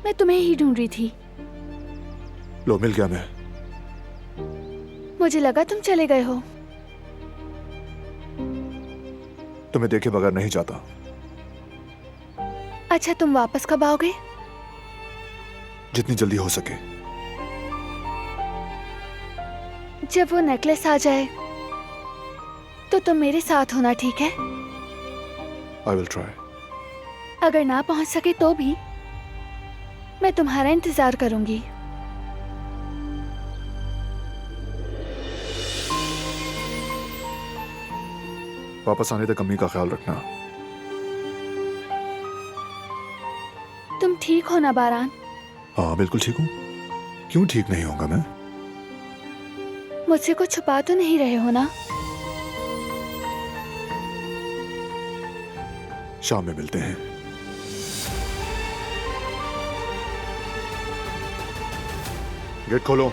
मैं तुम्हें ही ढूंढ रही थी। लो मिल गया मैं। मुझे लगा तुम चले गए हो। तुम्हें देखे बगैर नहीं जाता। अच्छा, तुम वापस कब आओगे? जितनी जल्दी हो सके। जब वो नेकलेस आ जाए तो तुम मेरे साथ होना, ठीक है? I will try. अगर ना पहुंच सके तो भी मैं तुम्हारा इंतजार करूंगी। वापस आने तक अम्मी का ख्याल रखना। तुम ठीक हो ना बारान? हाँ बिल्कुल ठीक हूँ। क्यों ठीक नहीं होगा मैं? मुझसे कुछ छुपा तो नहीं रहे हो ना? शाम में मिलते हैं। गेट खोलो।